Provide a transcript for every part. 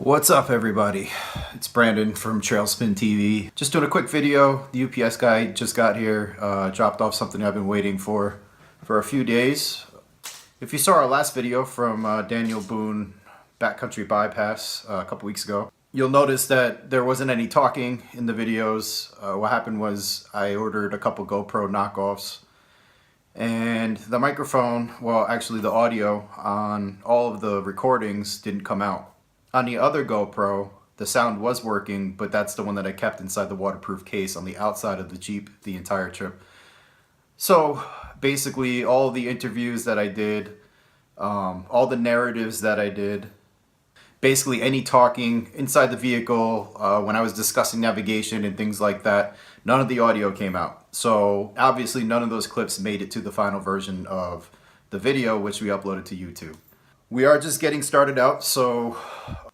What's up, everybody? It's Brandon from Trailspin TV. Just doing a quick video. The UPS guy just got here, dropped off something I've been waiting for a few days. If you saw our last video from Daniel Boone Backcountry Bypass a couple weeks ago, you'll notice that there wasn't any talking in the videos. What happened was I ordered a couple GoPro knockoffs, and the microphone, well actually the audio on all of the recordings didn't come out. On the other GoPro, the sound was working, but that's the one that I kept inside the waterproof case on the outside of the Jeep the entire trip. So basically all the interviews that I did, all the narratives that I did, basically any talking inside the vehicle, when I was discussing navigation and things like that, none of the audio came out. So obviously none of those clips made it to the final version of the video, which we uploaded to YouTube. We are just getting started out, so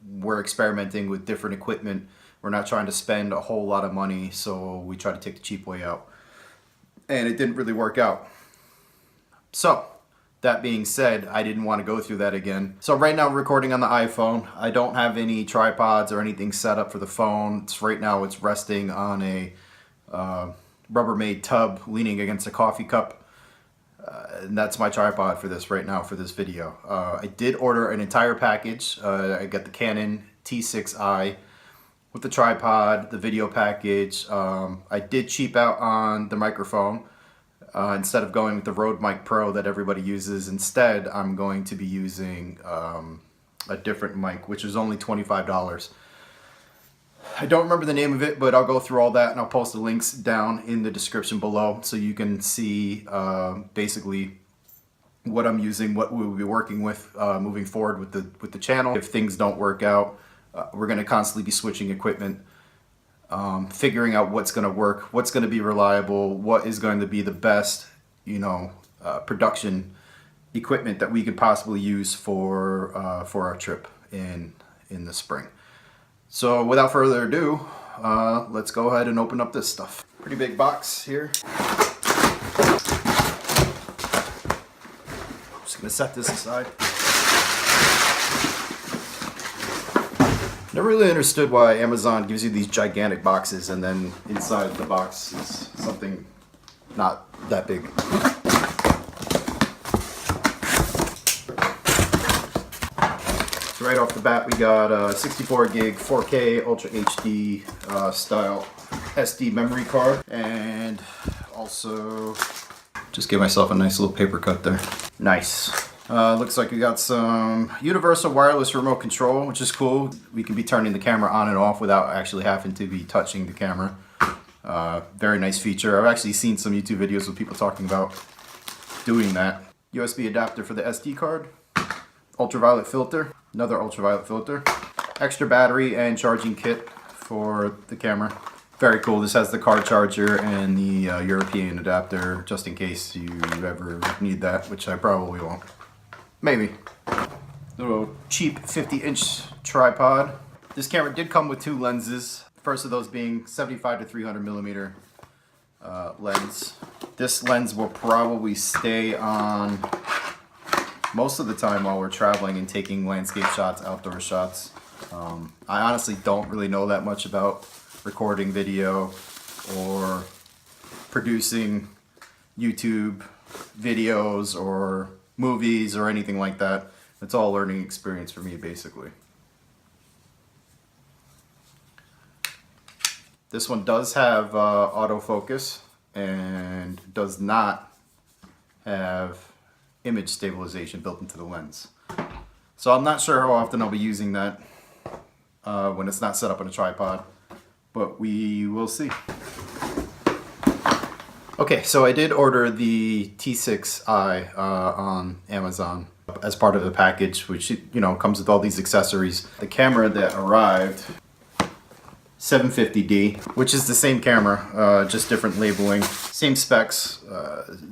we're experimenting with different equipment. We're not trying to spend a whole lot of money, so we try to take the cheap way out. And it didn't really work out. So, that being said, I didn't want to go through that again. So right now I'm recording on the iPhone. I don't have any tripods or anything set up for the phone. Right now it's resting on a Rubbermaid tub leaning against a coffee cup. And that's my tripod for this right now for this video. I did order an entire package. I got the Canon T6i with the tripod, the video package. I did cheap out on the microphone. Instead of going with the Rode Mic Pro that everybody uses, instead I'm going to be using a different mic, which is only $25. I don't remember the name of it, but I'll go through all that and I'll post the links down in the description below so you can see basically what I'm using, what we'll be working with moving forward with the channel. If things don't work out, we're going to constantly be switching equipment, figuring out what's going to work, what's going to be reliable, what is going to be the best, production equipment that we could possibly use for our trip in the spring. So without further ado, let's go ahead and open up this stuff. Pretty big box here. Just gonna set this aside. Never really understood why Amazon gives you these gigantic boxes and then inside the box is something not that big. Right off the bat, we got a 64 gig 4K Ultra HD style SD memory card, and also just give myself a nice little paper cut there. Nice. Looks like we got some universal wireless remote control, which is cool. We can be turning the camera on and off without actually having to be touching the camera. Very nice feature. I've actually seen some YouTube videos with people talking about doing that. USB adapter for the SD card. Ultraviolet filter, another ultraviolet filter, extra battery and charging kit for the camera. Very cool. This has the car charger and the European adapter just in case you ever need that, which I probably won't. Maybe. Little cheap 50-inch tripod. This camera did come with two lenses. First of those being 75 to 300 millimeter lens. This lens will probably stay on most of the time while we're traveling and taking landscape shots, outdoor shots. I honestly don't really know that much about recording video or producing YouTube videos or movies or anything like that. It's all learning experience for me, basically. This one does have autofocus and does not have image stabilization built into the lens. So I'm not sure how often I'll be using that when it's not set up on a tripod, but we will see. Okay, so I did order the T6i on Amazon as part of the package, which comes with all these accessories. The camera that arrived, 750D, which is the same camera, just different labeling. Same specs,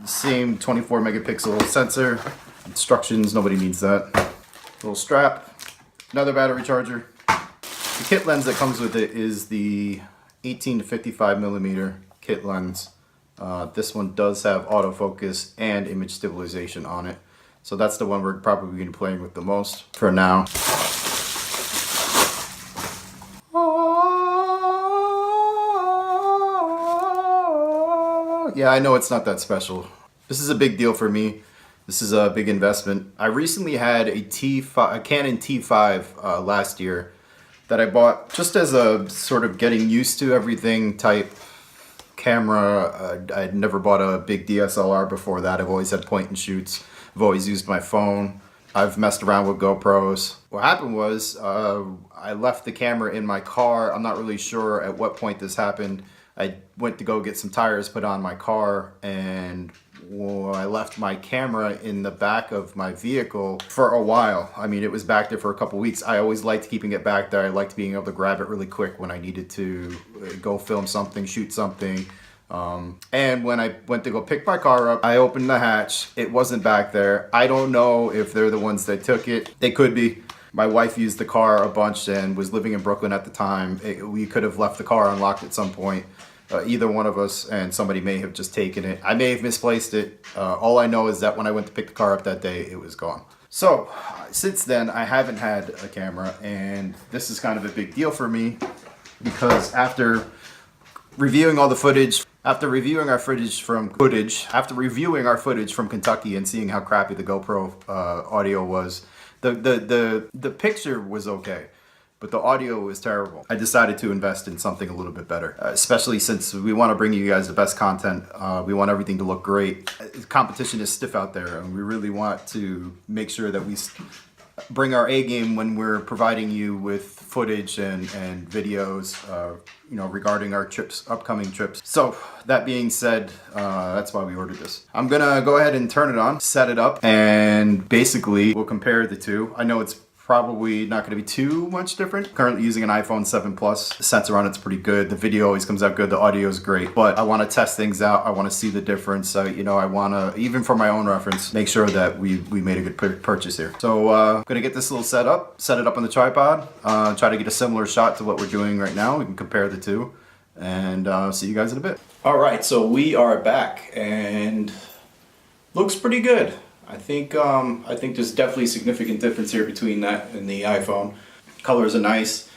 same 24 megapixel sensor. Instructions, nobody needs that. Little strap, another battery charger. The kit lens that comes with it is the 18 to 55 millimeter kit lens. This one does have autofocus and image stabilization on it. So that's the one we're probably going to be playing with the most for now. Yeah, I know it's not that special. This is a big deal for me. This is a big investment. I recently had a Canon T5 last year that I bought just as a sort of getting used to everything type camera. I'd never bought a big DSLR before that. I've always had point and shoots. I've always used my phone. I've messed around with GoPros. What happened was I left the camera in my car. I'm not really sure at what point this happened. I went to go get some tires put on my car, and I left my camera in the back of my vehicle for a while. I mean, it was back there for a couple weeks. I always liked keeping it back there. I liked being able to grab it really quick when I needed to go film something, shoot something. And when I went to go pick my car up, I opened the hatch. It wasn't back there. I don't know if they're the ones that took it. They could be. My wife used the car a bunch and was living in Brooklyn at the time. We could have left the car unlocked at some point. Either one of us, and somebody may have just taken it. I may have misplaced it. All I know is that when I went to pick the car up that day, it was gone. So since then, I haven't had a camera, and this is kind of a big deal for me because after reviewing all the footage, after reviewing our footage from Kentucky and seeing how crappy the GoPro audio was, the picture was okay, but the audio was terrible. I decided to invest in something a little bit better, especially since we want to bring you guys the best content. We want everything to look great. Competition is stiff out there, and we really want to make sure that we bring our A game when we're providing you with footage and videos, regarding our trips, upcoming trips. So that being said, that's why we ordered this. I'm gonna go ahead and turn it on, set it up, and basically we'll compare the two. I know it's probably not going to be too much different. Currently using an iPhone 7 Plus. The sensor on it's pretty good. The video always comes out good. The audio is great. But I want to test things out. I want to see the difference. I want to, even for my own reference, make sure that we made a good purchase here. So I'm going to get this little set it up on the tripod, try to get a similar shot to what we're doing right now. We can compare the two, and see you guys in a bit. All right, so we are back, and looks pretty good. I think there's definitely a significant difference here between that and the iPhone. Colors are nice.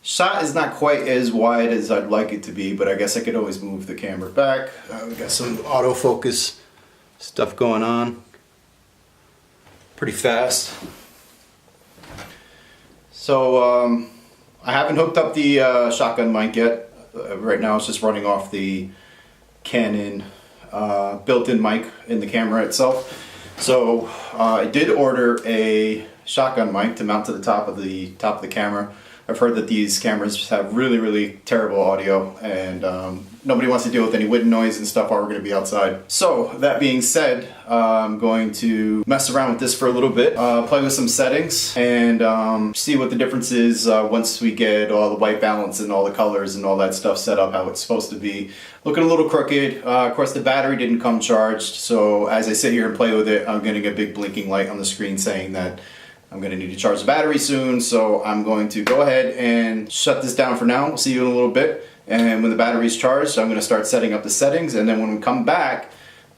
Shot is not quite as wide as I'd like it to be, but I guess I could always move the camera back. We got some autofocus stuff going on. Pretty fast. So I haven't hooked up the shotgun mic yet. Right now it's just running off the Canon built-in mic in the camera itself. So I did order a shotgun mic to mount to the top of the camera. I've heard that these cameras have really terrible audio, and nobody wants to deal with any wind noise and stuff while we're going to be outside. So that being said, I'm going to mess around with this for a little bit, play with some settings, and see what the difference is once we get all the white balance and all the colors and all that stuff set up how it's supposed to be. Looking a little crooked. Of course, the battery didn't come charged, so as I sit here and play with it, I'm getting a big blinking light on the screen saying that I'm going to need to charge the battery soon. So I'm going to go ahead and shut this down for now. We'll see you in a little bit. And when the battery's charged, I'm going to start setting up the settings, and then when we come back,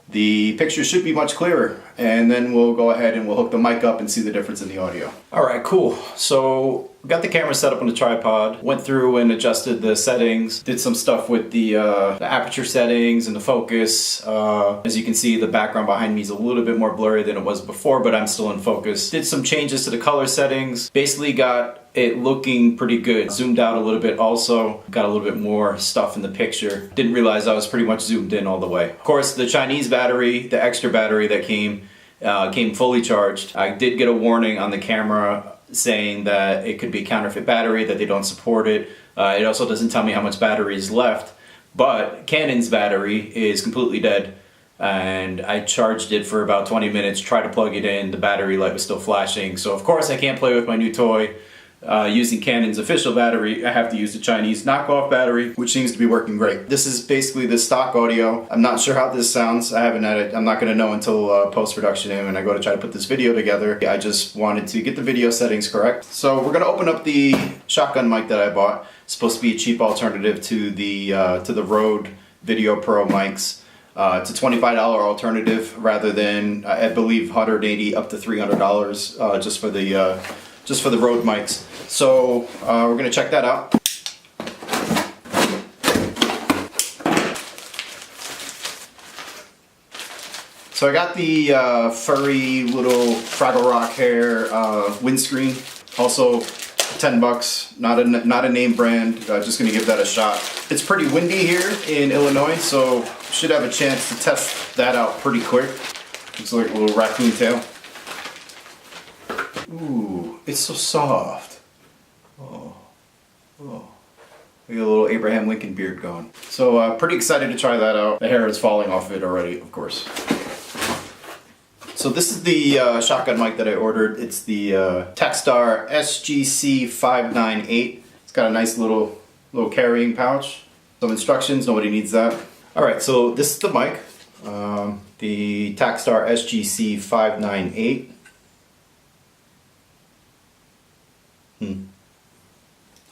the picture should be much clearer, and then we'll go ahead and we'll hook the mic up and see the difference in the audio. Alright, cool. So got the camera set up on the tripod, went through and adjusted the settings, did some stuff with the aperture settings and the focus. As you can see, the background behind me is a little bit more blurry than it was before, but I'm still in focus. Did some changes to the color settings, basically got it looking pretty good. Zoomed out a little bit also, got a little bit more stuff in the picture. Didn't realize I was pretty much zoomed in all the way. Of course, the Chinese battery, the extra battery that came fully charged. I did get a warning on the camera saying that it could be a counterfeit battery, that they don't support it. It also doesn't tell me how much battery is left, but Canon's battery is completely dead. And I charged it for about 20 minutes, tried to plug it in, the battery light was still flashing. So of course I can't play with my new toy using Canon's official battery. I have to use the Chinese knockoff battery, which seems to be working great. This is basically the stock audio. I'm not sure how this sounds. I haven't had it. I'm not going to know until post-production and when I go to try to put this video together. I just wanted to get the video settings correct. So we're going to open up the shotgun mic that I bought. It's supposed to be a cheap alternative to the Rode Video Pro mics. It's a $25 alternative rather than, I believe, $180 up to $300 just for the Rode mics. So we're going to check that out. So I got the furry little Fraggle Rock hair windscreen. Also 10 bucks, not a name brand, just gonna give that a shot. It's pretty windy here in Illinois, so should have a chance to test that out pretty quick. Looks like a little raccoon tail. Ooh, it's so soft. Oh, oh. We got a little Abraham Lincoln beard going. So pretty excited to try that out. The hair is falling off it already, of course. So this is the shotgun mic that I ordered. It's the Takstar SGC-598. It's got a nice little carrying pouch. Some instructions, nobody needs that. All right, so this is the mic. The Takstar SGC-598.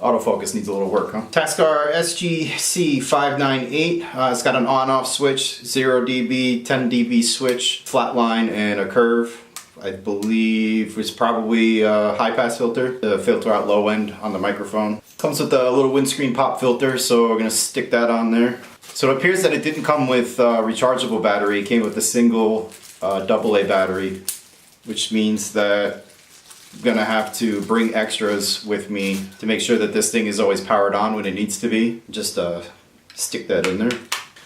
Autofocus needs a little work, huh? Takstar SGC-598. It's got an on-off switch, 0 dB, 10 dB switch, flat line, and a curve. I believe it's probably a high-pass filter to filter out low end on the microphone. Comes with a little windscreen pop filter, so we're gonna stick that on there. So it appears that it didn't come with a rechargeable battery. It came with a single AA battery, which means that I'm gonna have to bring extras with me to make sure that this thing is always powered on when it needs to be. Just stick that in there.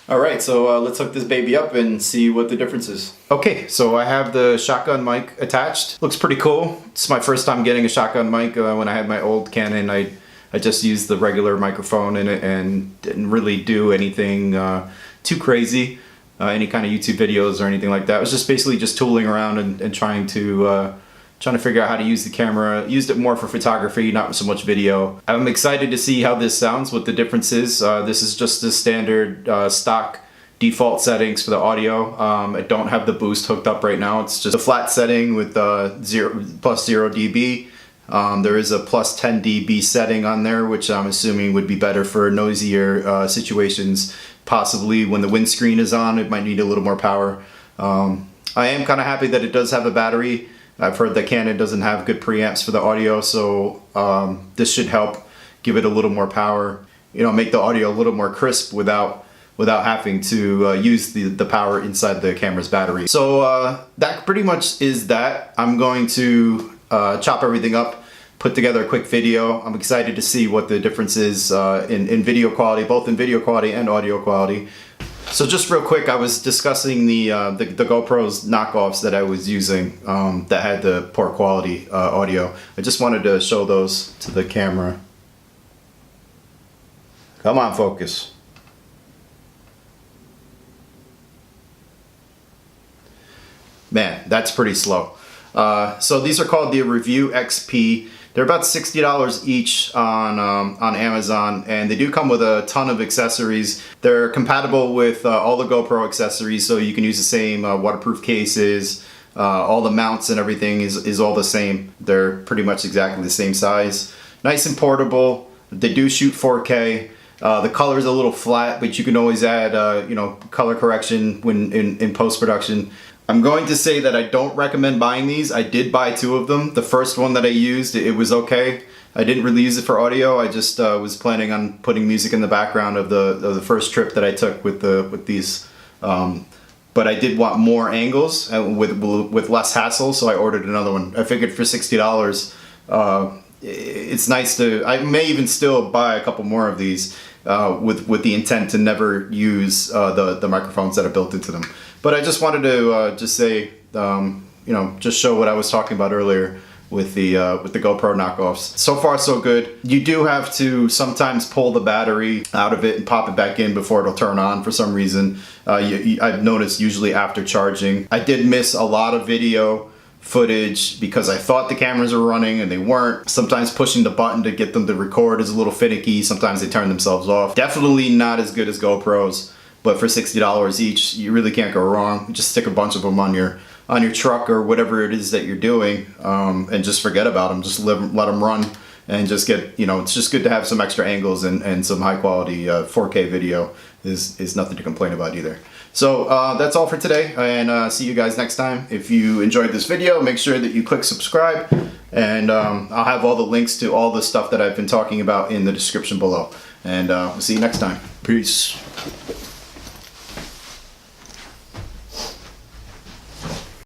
All right, so let's hook this baby up and see what the difference is. Okay, so I have the shotgun mic attached. Looks pretty cool. It's my first time getting a shotgun mic. When I had my old Canon, I just used the regular microphone in it and didn't really do anything too crazy. Any kind of YouTube videos or anything like that. It was just basically just tooling around and trying to figure out how to use the camera. Used it more for photography, not so much video. I'm excited to see how this sounds, what the difference is. This is just the standard stock default settings for the audio. I don't have the boost hooked up right now. It's just a flat setting with plus 0 dB. There is a plus 10 dB setting on there, which I'm assuming would be better for noisier situations. Possibly when the windscreen is on, it might need a little more power. I am kind of happy that it does have a battery. I've heard that Canon doesn't have good preamps for the audio, so this should help give it a little more power. You know, make the audio a little more crisp without having to use the power inside the camera's battery. So that pretty much is that. I'm going to chop everything up, put together a quick video. I'm excited to see what the difference is in video quality, both in video quality and audio quality. So just real quick, I was discussing the GoPro's knockoffs that I was using that had the poor quality audio. I just wanted to show those to the camera. Come on, focus. Man, that's pretty slow. So these are called the Review XP. They're about $60 each on Amazon, and they do come with a ton of accessories. They're compatible with all the GoPro accessories, so you can use the same waterproof cases. All the mounts and everything is all the same. They're pretty much exactly the same size. Nice and portable. They do shoot 4K. The color is a little flat, but you can always add you know, color correction when in post-production. I'm going to say that I don't recommend buying these. I did buy 2 of them. The first one that I used, it was okay. I didn't really use it for audio. I just was planning on putting music in the background of the first trip that I took with these. But I did want more angles with less hassle, so I ordered another one. I figured for $60, it's nice to. I may even still buy a couple more of these with the intent to never use the microphones that are built into them. But I just wanted to just say, you know, just show what I was talking about earlier with the GoPro knockoffs. So far, so good. You do have to sometimes pull the battery out of it and pop it back in before it'll turn on for some reason. I've noticed usually after charging. I did miss a lot of video footage because I thought the cameras were running and they weren't. Sometimes pushing the button to get them to record is a little finicky. Sometimes they turn themselves off. Definitely not as good as GoPros. But for $60 each, you really can't go wrong. Just stick a bunch of them on your truck or whatever it is that you're doing, and just forget about them. Just let them run and just get, you know, it's just good to have some extra angles and some high quality 4K video is nothing to complain about either. So that's all for today, and see you guys next time. If you enjoyed this video, make sure that you click subscribe, and I'll have all the links to all the stuff that I've been talking about in the description below. And we'll see you next time. Peace.